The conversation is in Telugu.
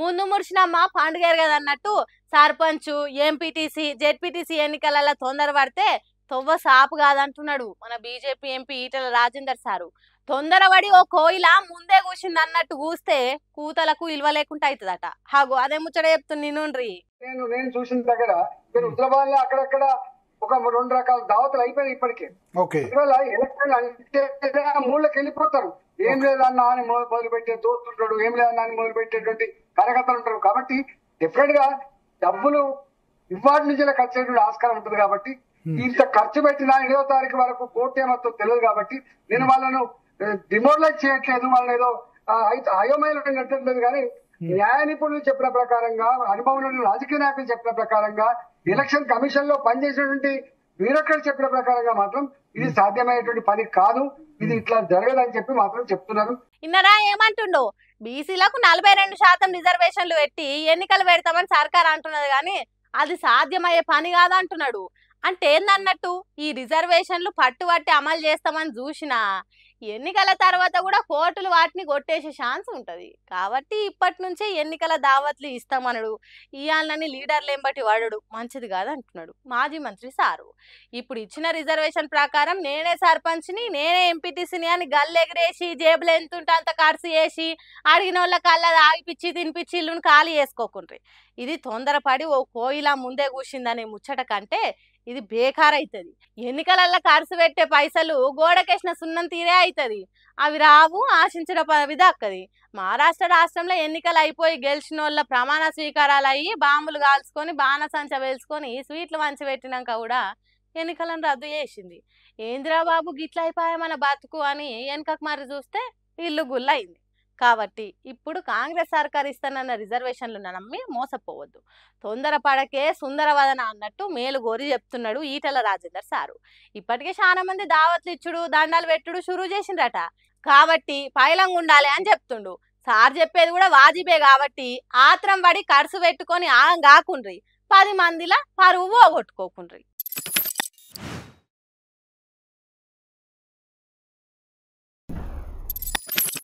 ముందు ముడిచినమ్మ పండుగ కదన్నట్టు సర్పంచ్ ఎంపీటీసీ జెడ్పీటీసీ ఎన్నికలలో తొందర పడితే తొవ్వ సాపు కాదంటున్నాడు మన BJP MP Etela Rajender sir. తొందరపడి ఓ కోయిల ముందే కూసింది అన్నట్టు కూస్తే కూతలకు ఇల్వ లేకుండా అవుతుందట. హాగో అదే ముచ్చట చెప్తుంది నుండ్రి. నేను చూసిన దగ్గర మీరు హుజరాబాద్లో అక్కడక్కడ ఒక 2 రకాల దావతులు అయిపోయినాయి ఇప్పటికే. ఎలక్షన్ అంటే మూలకి వెళ్ళిపోతారు. ఏం లేదన్నా అని మొదలు పెట్టే దోస్తుంటాడు, ఏం లేదన్నా అని మొదలు పెట్టేటువంటి కార్యకర్తలు ఉంటారు. కాబట్టి డెఫినెట్ గా డబ్బులు ఇవాటి నుంచి ఖర్చు అయ్యేటువంటి ఆస్కారం ఉంటుంది. కాబట్టి ఇంత ఖర్చు పెట్టిన 8వ తారీఖు వరకు కోర్టు ఏమో తెలియదు. కాబట్టి నేను వాళ్ళను డిమోరలైజ్ చేయట్లేదు, వాళ్ళని ఏదో అయోమయంలో పెట్టట్లేదు. కానీ న్యాయ నిపుణులు చెప్పిన ప్రకారంగా, అనుభవం రాజకీయ నాయకులు చెప్పిన ప్రకారంగా, ఎలక్షన్ కమిషన్ లో పనిచేసినటువంటి బ్యూరోక్రాట్ చెప్పిన ప్రకారంగా మాత్రం ఇది సాధ్యమయ్యేటువంటి పని కాదు, ఇది ఇట్లా జరగదని చెప్పి మాత్రం చెప్తున్నారు. ఇన్నరా ఏమంటుండో బీసీలకు 42% రిజర్వేషన్లు పెట్టి ఎన్నికలు పెడతామని సర్కార్ అంటున్నది కానీ అది సాధ్యమయ్యే పని కాదంటున్నాడు. అంటే ఏందన్నట్టు ఈ రిజర్వేషన్లు పట్టుబట్టి అమలు చేస్తామని చూసినా ఎన్నికల తర్వాత కూడా కోర్టులు వాటిని కొట్టేసే ఛాన్స్ ఉంటది. కాబట్టి ఇప్పటి నుంచే ఎన్నికల దావత్లు ఇస్తామన్నాడు. ఇయాలని లీడర్లు ఎంబటి వాడడు మంచిది కాదంటున్నాడు మాజీ మంత్రి సారు. ఇప్పుడు ఇచ్చిన రిజర్వేషన్ ప్రకారం నేనే సర్పంచ్ని, నేనే ఎంపీటీసీని అని గల్లెగరేసి జేబులు ఎంతుంటే అంత ఖర్చు చేసి అడిగిన వాళ్ళ కళ్ళ ఆగిపిచ్చి తినిపించి ఇల్లుని ఖాళీ చేసుకోకుండ్రి. ఇది తొందరపడి ఓ కోయిలా ముందే కూసిందనే ముచ్చట కంటే ఇది బేకార్ అవుతుంది. ఎన్నికలల్లో ఖర్చు పెట్టే పైసలు గోడకేసిన సున్నం తీరే అవుతుంది. అవి రావు, ఆశించిన పదవి దక్కది. మహారాష్ట్ర రాష్ట్రంలో ఎన్నికలు అయిపోయి గెలిచిన వాళ్ళ ప్రమాణ స్వీకారాలు అయ్యి బాంబులు కాల్చుకొని బాణసంచ వేల్చుకొని స్వీట్లు వంచి పెట్టినాక కూడా ఎన్నికలను రద్దు చేసింది. ఏంద్రా బాబు గిట్ల అయిపోయా మన బతుకు అని వెనకకు మరి చూస్తే ఇల్లు గుల్లయింది. కాబట్టి ఇప్పుడు కాంగ్రెస్ సర్కార్ ఇస్తానన్న రిజర్వేషన్లు నమ్మి మోసపోవద్దు. తొందరపడకే సుందరవదన అన్నట్టు మేలు గోరి చెప్తున్నాడు ఈటెల రాజేందర్ సారు. ఇప్పటికే చాలా మంది దావత్లు ఇచ్చుడు దండాలు పెట్టుడు షురూ చేసిండ్రట. కాబట్టి పైలంగా ఉండాలి అని చెప్తుండు. సార్ చెప్పేది కూడా వాజిబే. కాబట్టి ఆత్రం పడి ఖర్చు పెట్టుకొని ఆగం కాకుండ్రి, 10 మందిలా పరువు పోగొట్టుకోకుండ్రి.